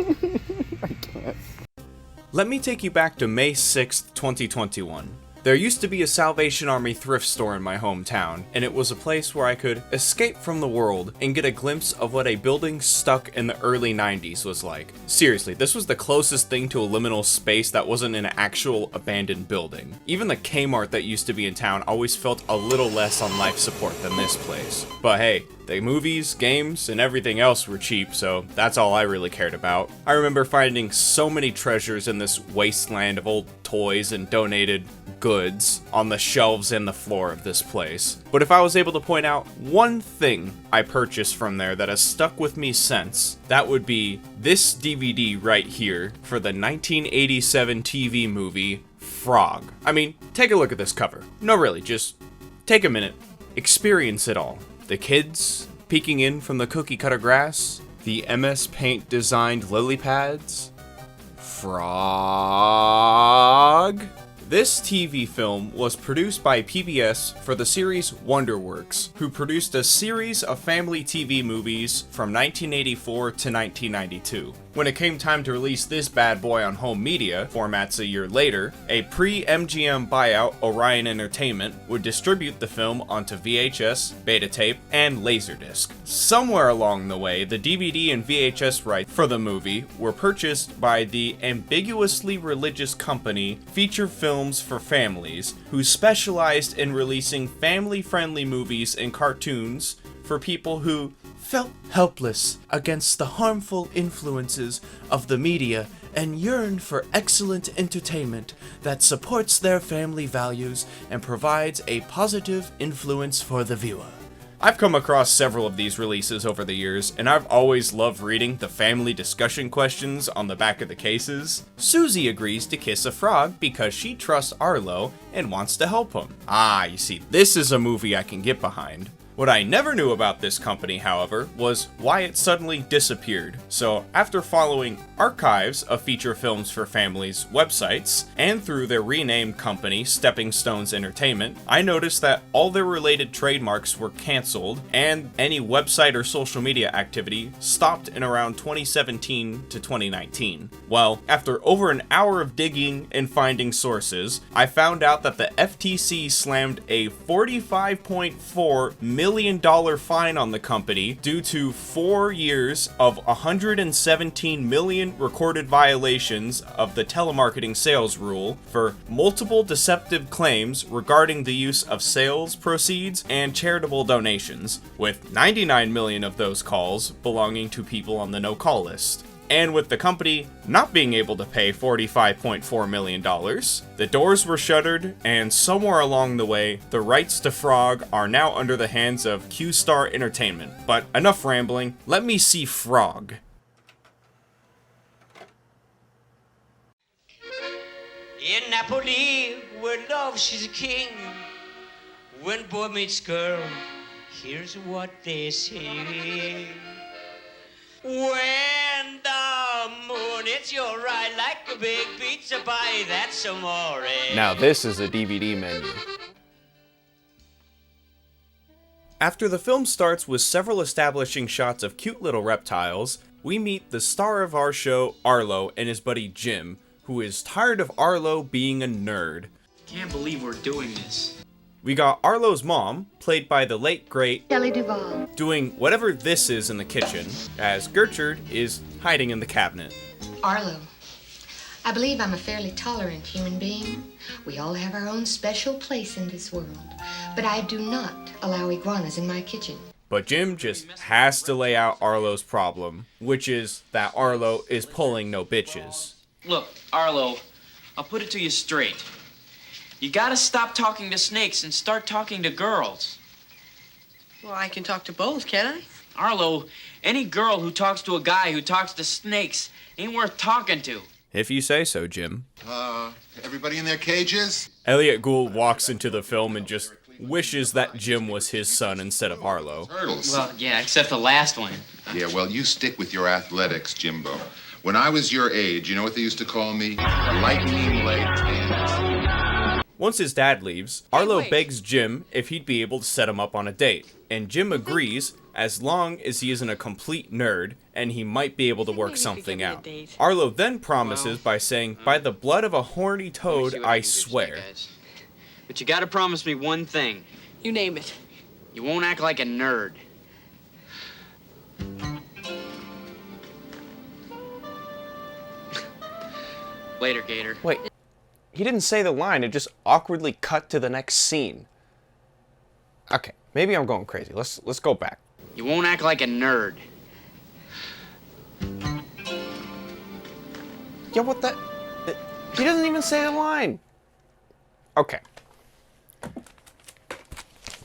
I can't. Let me take you back to May 6th, 2021. There used to be a Salvation Army thrift store in my hometown, and it was a place where I could escape from the world and get a glimpse of what a building stuck in the early 90s was like. Seriously, this was the closest thing to a liminal space that wasn't an actual abandoned building. Even the Kmart that used to be in town always felt a little less on life support than this place. But hey, the movies, games, and everything else were cheap, so that's all I really cared about. I remember finding so many treasures in this wasteland of old toys and donated goods on the shelves and the floor of this place. But if I was able to point out one thing I purchased from there that has stuck with me since, that would be this DVD right here for the 1987 TV movie Frog. I mean, take a look at this cover. No, really, just take a minute, experience it all. The kids peeking in from the cookie cutter grass, the MS Paint designed lily pads. Frog. This TV film was produced by PBS for the series Wonderworks, who produced a series of family TV movies from 1984 to 1992. When it came time to release this bad boy on home media formats a year later, a pre-MGM buyout Orion Entertainment would distribute the film onto VHS, beta tape, and Laserdisc. Somewhere along the way, the DVD and VHS rights for the movie were purchased by the ambiguously religious company Feature Films for Families, who specialized in releasing family-friendly movies and cartoons for people who felt helpless against the harmful influences of the media and yearned for excellent entertainment that supports their family values and provides a positive influence for the viewer. I've come across several of these releases over the years, and I've always loved reading the family discussion questions on the back of the cases. Susie agrees to kiss a frog because she trusts Arlo and wants to help him. Ah, you see, this is a movie I can get behind. What I never knew about this company, however, was why it suddenly disappeared. So, after following archives of Feature Films for Families websites, and through their renamed company, Stepping Stones Entertainment, I noticed that all their related trademarks were canceled, and any website or social media activity stopped in around 2017 to 2019. Well, after over an hour of digging and finding sources, I found out that the FTC slammed a $45.4 million fine on the company due to 4 years of 117 million recorded violations of the telemarketing sales rule for multiple deceptive claims regarding the use of sales proceeds and charitable donations, with 99 million of those calls belonging to people on the no-call list. And with the company not being able to pay $45.4 million, the doors were shuttered, and somewhere along the way, the rights to Frog are now under the hands of Q-Star Entertainment. But enough rambling, let me see Frog. In Napoli, where love she's a king, when boy meets girl, here's what they say. When the moon hits your right like a big pizza pie, that's amore. Now this is a DVD menu. After the film starts with several establishing shots of cute little reptiles, we meet the star of our show, Arlo, and his buddy Jim, who is tired of Arlo being a nerd. Can't believe we're doing this. We got Arlo's mom, played by the late great Shelley Duvall, doing whatever this is in the kitchen, as Gertrude is hiding in the cabinet. Arlo, I believe I'm a fairly tolerant human being. We all have our own special place in this world, but I do not allow iguanas in my kitchen. But Jim just has to lay out Arlo's problem, which is that Arlo is pulling no bitches. Look, Arlo, I'll put it to you straight. You gotta stop talking to snakes and start talking to girls. Well, I can talk to both, can I? Arlo, any girl who talks to a guy who talks to snakes ain't worth talking to. If you say so, Jim. Everybody in their cages? Elliot Gould walks into the film and just wishes that Jim was his son instead of Arlo. Turtles. Well, yeah, except the last one. Yeah, well, you stick with your athletics, Jimbo. When I was your age, you know what they used to call me? Lightning leg tan. Once his dad leaves, Arlo wait. begs Jim if he'd be able to set him up on a date, and Jim agrees as long as he isn't a complete nerd and he might be able to work maybe you could something give me a out. date? Arlo then promises by saying, "By the blood of a horny Let me toad, see what I can do today, swear." guys. But you gotta promise me one thing. You name it. You won't act like a nerd. Later, Gator. Wait, he didn't say the line, it just awkwardly cut to the next scene. Okay, maybe I'm going crazy. Let's go back. You won't act like a nerd. Yeah, what the? He doesn't even say the line. Okay.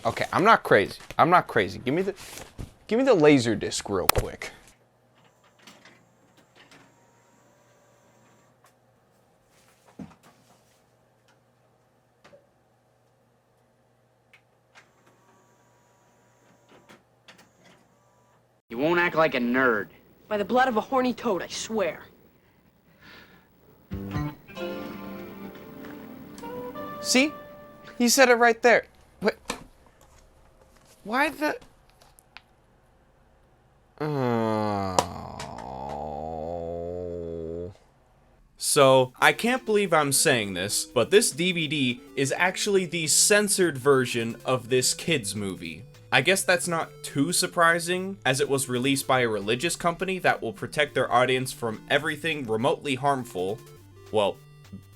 Okay, I'm not crazy. I'm not crazy. Give me the laser disc real quick. You won't act like a nerd. By the blood of a horny toad, I swear. See? He said it right there. What? Why the... Oh. So, I can't believe I'm saying this, but this DVD is actually the censored version of this kids movie. I guess that's not too surprising, as it was released by a religious company that will protect their audience from everything remotely harmful. Well,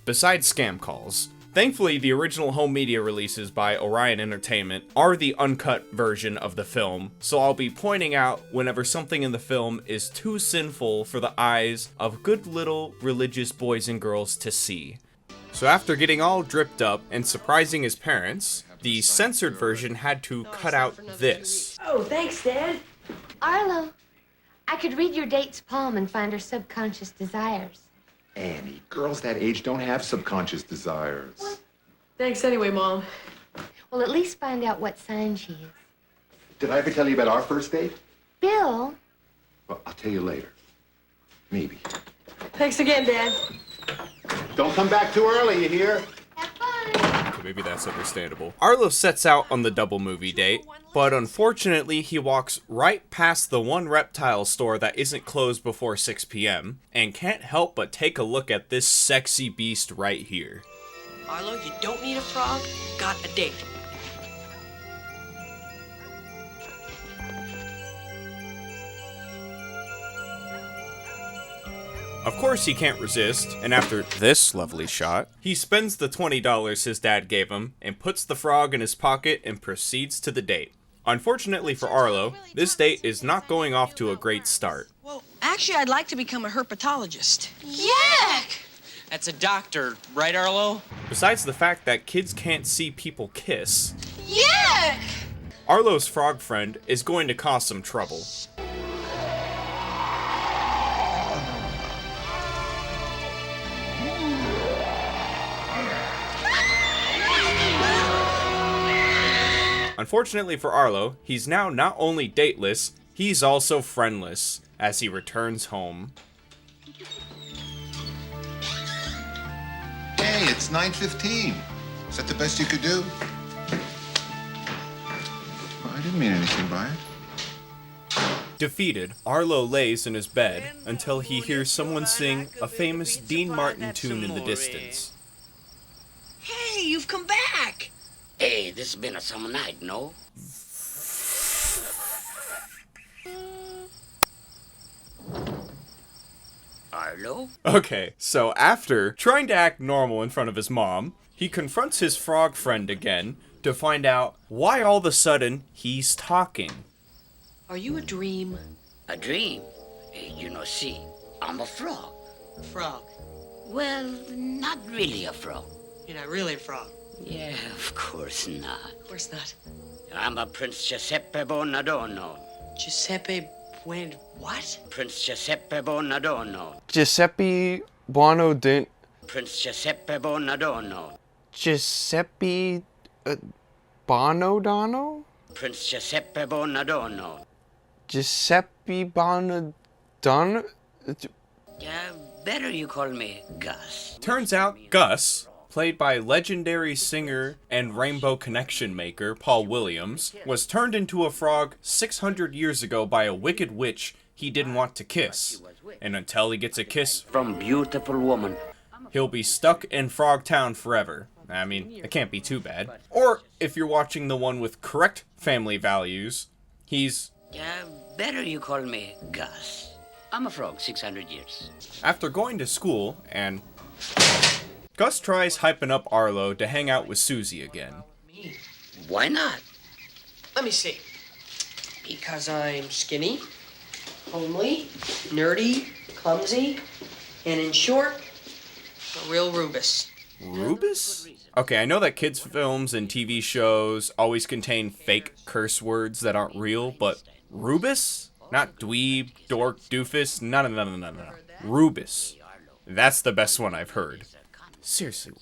besides scam calls. Thankfully, the original home media releases by Orion Entertainment are the uncut version of the film, so I'll be pointing out whenever something in the film is too sinful for the eyes of good little religious boys and girls to see. So after getting all dripped up and surprising his parents, the censored version had to cut out this. Oh, thanks, Dad. Arlo, I could read your date's palm and find her subconscious desires. Annie, girls that age don't have subconscious desires. Thanks anyway, Mom. Well, at least find out what sign she is. Did I ever tell you about our first date? Bill, Well, I'll tell you later. Maybe. Thanks again, Dad. Don't come back too early, you hear? have fun. So maybe that's understandable. Arlo sets out on the double movie date, but unfortunately he walks right past the one reptile store that isn't closed before 6 p.m. and can't help but take a look at this sexy beast right here. Arlo, you don't need a frog. Got a date. Of course he can't resist, and after this lovely shot, he spends the $20 his dad gave him and puts the frog in his pocket and proceeds to the date. Unfortunately for Arlo, this date is not going off to a great start. Well, actually, I'd like to become a herpetologist. Yuck! That's a doctor, right, Arlo? Besides the fact that kids can't see people kiss, Yuck! Arlo's frog friend is going to cause some trouble. Unfortunately for Arlo, he's now not only dateless, he's also friendless as he returns home. Hey, it's 9:15. Is that the best you could do? Well, I didn't mean anything by it. Defeated, Arlo lays in his bed until he hears someone sing a famous Dean Martin tune in the distance. Hey, you've come back. Hey, this has been a summer night, no? Arlo? Okay, so after trying to act normal in front of his mom, he confronts his frog friend again to find out why all of a sudden he's talking. Are you a dream? A dream? You know, see, I'm a frog. A frog. Well, not really a frog. You're not really a frog. Yeah, of course not. Of course not. I'm a Prince Giuseppe Bonadonna. Giuseppe Buen... What? Prince Giuseppe Bonadonna. Giuseppe Bonadonna. Prince Giuseppe Bonadonna. Giuseppe Bonadonna? Prince Giuseppe Bonadonna. Giuseppe Bonadonna? Yeah, better you call me Gus. Turns out Gus, played by legendary singer and Rainbow Connection maker Paul Williams, was turned into a frog 600 years ago by a wicked witch he didn't want to kiss. And until he gets a kiss from beautiful woman, he'll be stuck in Frogtown forever. I mean, it can't be too bad. Or, if you're watching the one with correct family values, he's... better you call me Gus. I'm a frog, 600 years. After going to school, and... Gus tries hyping up Arlo to hang out with Susie again. Why not? Let me see. Because I'm skinny, homely, nerdy, clumsy, and in short, a real Rubus. Rubus? Okay, I know that kids' films and TV shows always contain fake curse words that aren't real, but Rubus? Not dweeb, dork, doofus, no. Rubus. That's the best one I've heard. Seriously,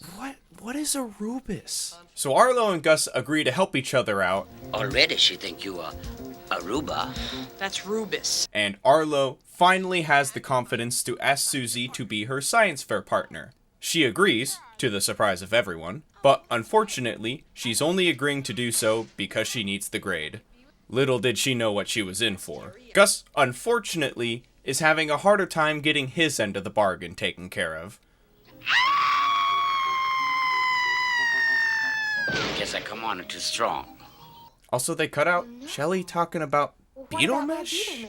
what is a Rubus? So Arlo and Gus agree to help each other out. Already she think you are Aruba. That's Rubus. And Arlo finally has the confidence to ask Susie to be her science fair partner. She agrees, to the surprise of everyone, but unfortunately, she's only agreeing to do so because she needs the grade. Little did she know what she was in for. Gus, unfortunately, is having a harder time getting his end of the bargain taken care of. Guess I come on too strong. Also, they cut out Shelley talking about beetle mesh?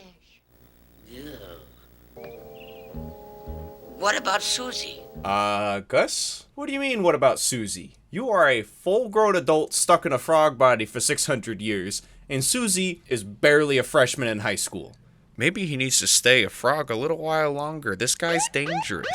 What about Susie? Gus? What do you mean, what about Susie? You are a full-grown adult stuck in a frog body for 600 years, and Susie is barely a freshman in high school. Maybe he needs to stay a frog a little while longer. This guy's dangerous.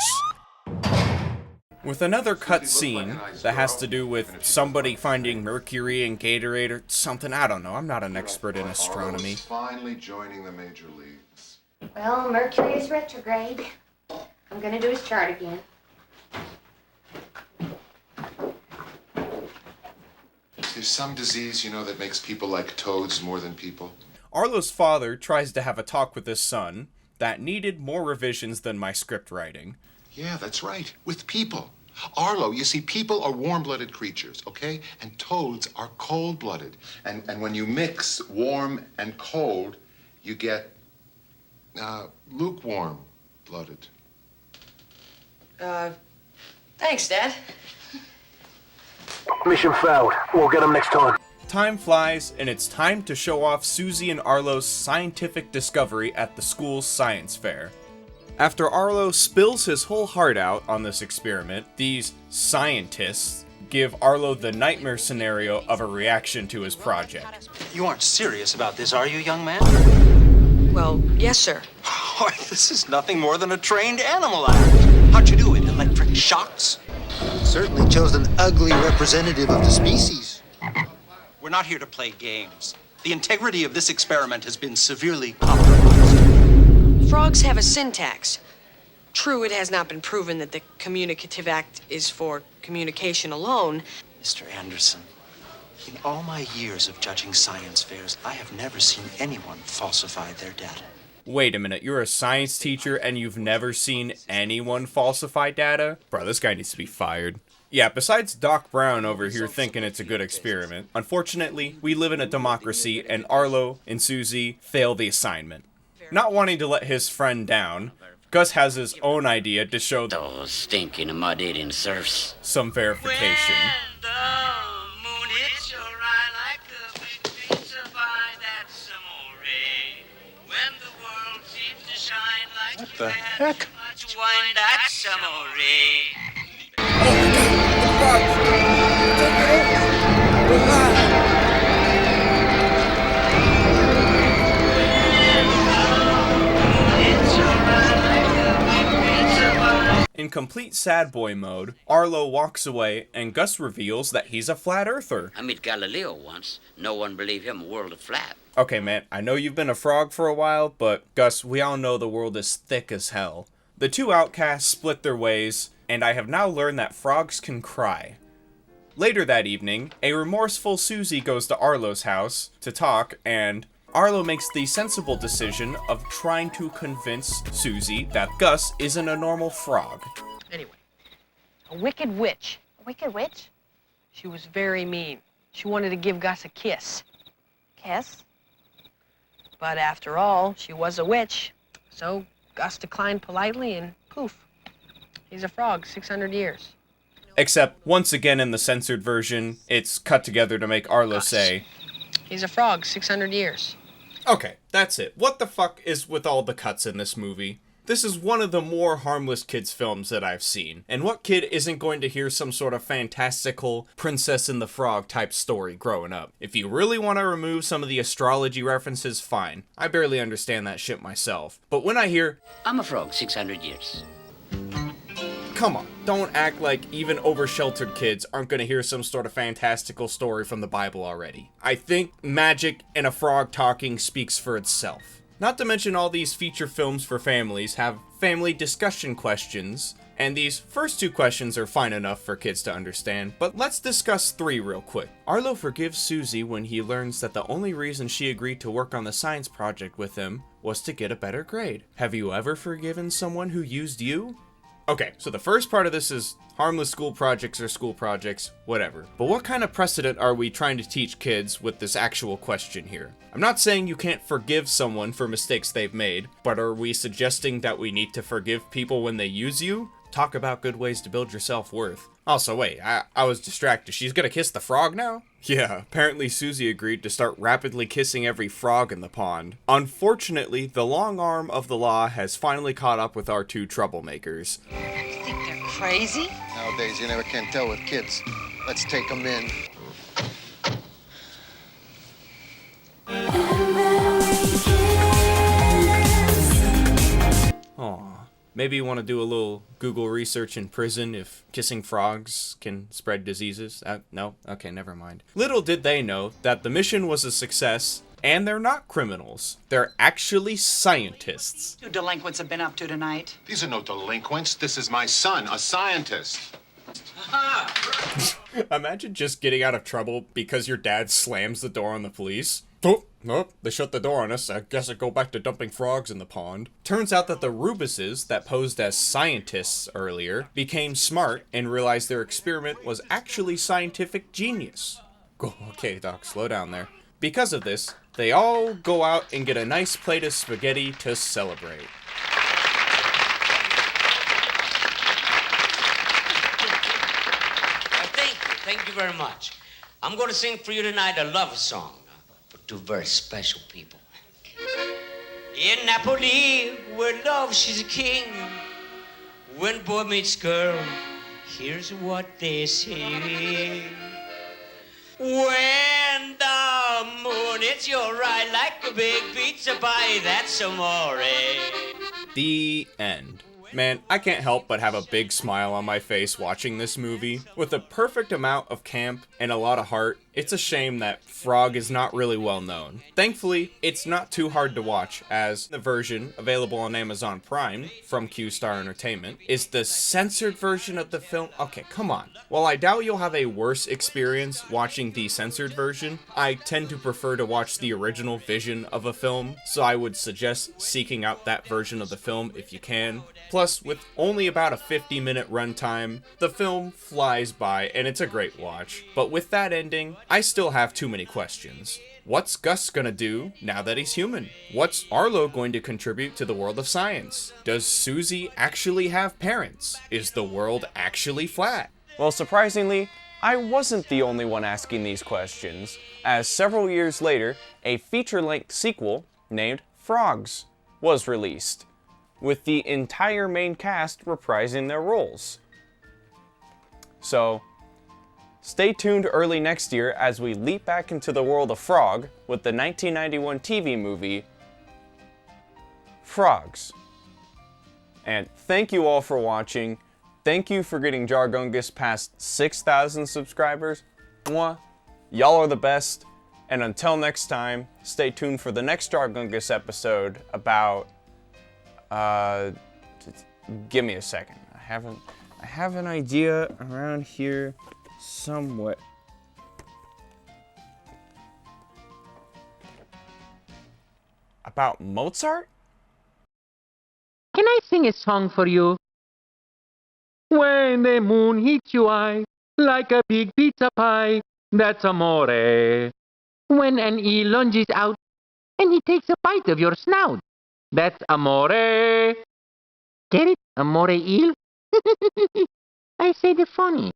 With another cut scene that has to do with somebody finding Mercury in Gatorade or something, I don't know. I'm not an expert in astronomy. Finally joining the major leagues. Well, Mercury is retrograde. I'm gonna do his chart again. There's some disease, you know, that makes people like toads more than people. Arlo's father tries to have a talk with his son that needed more revisions than my script writing. Yeah, that's right. With people. Arlo, you see, people are warm-blooded creatures, okay? And toads are cold-blooded. And when you mix warm and cold, you get lukewarm-blooded. Thanks, Dad. Mission failed. We'll get them next time. Time flies, and it's time to show off Susie and Arlo's scientific discovery at the school's science fair. After Arlo spills his whole heart out on this experiment, these scientists give Arlo the nightmare scenario of a reaction to his project. You aren't serious about this, are you, young man? Well, yes, sir. Why, this is nothing more than a trained animal act. How'd you do it? Electric shocks? Certainly chose an ugly representative of the species. We're not here to play games. The integrity of this experiment has been severely compromised. Frogs have a syntax. True, it has not been proven that the communicative act is for communication alone. Mr. Anderson, in all my years of judging science fairs, I have never seen anyone falsify their data. Wait a minute, you're a science teacher and you've never seen anyone falsify data? Bro, this guy needs to be fired. Yeah, besides Doc Brown over here thinking it's a good experiment, unfortunately, we live in a democracy and Arlo and Susie fail the assignment. Not wanting to let his friend down, Gus has his own idea to show those stinking mud-eating serfs some verification. What the heck? In complete sad boy mode, Arlo walks away and Gus reveals that he's a flat earther. I met Galileo once. No one believed him, world is flat. Okay, man, I know you've been a frog for a while, but Gus, we all know the world is thick as hell. The two outcasts split their ways, and I have now learned that frogs can cry. Later that evening, a remorseful Susie goes to Arlo's house to talk, and Arlo makes the sensible decision of trying to convince Susie that Gus isn't a normal frog. Anyway. A wicked witch Wicked witch? She was very mean. She wanted to give Gus a kiss. Kiss? But after all, she was a witch. So Gus declined politely and poof. He's a frog, 600 years. Except, once again in the censored version, it's cut together to make Arlo say, He's a frog, 600 years. okay, that's it. What the fuck is with all the cuts in this movie? This is one of the more harmless kids films that I've seen. And what kid isn't going to hear some sort of fantastical Princess and the Frog type story growing up? If you really want to remove some of the astrology references, fine. I barely understand that shit myself. But when I hear, I'm a frog, 600 years. come on, don't act like even over-sheltered kids aren't going to hear some sort of fantastical story from the Bible already. I think magic and a frog talking speaks for itself. Not to mention all these feature films for families have family discussion questions, and these first two questions are fine enough for kids to understand, but let's discuss 3 real quick. Arlo forgives Susie when he learns that the only reason she agreed to work on the science project with him was to get a better grade. Have you ever forgiven someone who used you? Okay, so the first part of this is harmless school projects or school projects, whatever. But what kind of precedent are we trying to teach kids with this actual question here? I'm not saying you can't forgive someone for mistakes they've made, but are we suggesting that we need to forgive people when they use you? Talk about good ways to build your self-worth. Also, wait, I was distracted. She's gonna kiss the frog now? Yeah, apparently Susie agreed to start rapidly kissing every frog in the pond. Unfortunately, the long arm of the law has finally caught up with our 2 troublemakers. You think they're crazy? Nowadays, you never can tell with kids. Let's take them in. Aw. Maybe you want to do a little Google research in prison if kissing frogs can spread diseases? No? Okay, never mind. Little did they know that the mission was a success, and they're not criminals. They're actually scientists. You delinquents have been up to tonight? These are no delinquents. This is my son, a scientist. Imagine just getting out of trouble because your dad slams the door on the police. Oh, nope, they shut the door on us. I guess I go back to dumping frogs in the pond. Turns out that the Rubuses that posed as scientists earlier became smart and realized their experiment was actually scientific genius. Okay, Doc, slow down there. Because of this, they all go out and get a nice plate of spaghetti to celebrate. Thank you very much. I'm going to sing for you tonight a love song for 2 very special people. In Napoli, where love she's a king, when boy meets girl, here's what they say. When the moon hits your eye like a big pizza pie, that's amore. The end. Man, I can't help but have a big smile on my face watching this movie. With a perfect amount of camp and a lot of heart, it's a shame that Frog is not really well known. Thankfully, it's not too hard to watch, as the version available on Amazon Prime from Q-Star Entertainment is the censored version of the film. Okay, come on. While I doubt you'll have a worse experience watching the censored version, I tend to prefer to watch the original vision of a film, so I would suggest seeking out that version of the film if you can. Plus, with only about a 50-minute runtime, the film flies by and it's a great watch. But with that ending, I still have too many questions. What's Gus gonna do now that he's human? What's Arlo going to contribute to the world of science? Does Susie actually have parents? Is the world actually flat? Well, surprisingly, I wasn't the only one asking these questions, as several years later, a feature-length sequel named Frogs was released, with the entire main cast reprising their roles. So, stay tuned early next year as we leap back into the world of Frog with the 1991 TV movie, Frogs. And thank you all for watching. Thank you for getting Jargungis past 6,000 subscribers. Mwah. Y'all are the best. And until next time, stay tuned for the next Jargungis episode about, give me a second. I have an idea around here somewhere. About Mozart? Can I sing a song for you? When the moon hits your eye like a big pizza pie. That's amore. When an eel lunges out and he takes a bite of your snout. That's amore. Get it? Amore eel? I say the funny.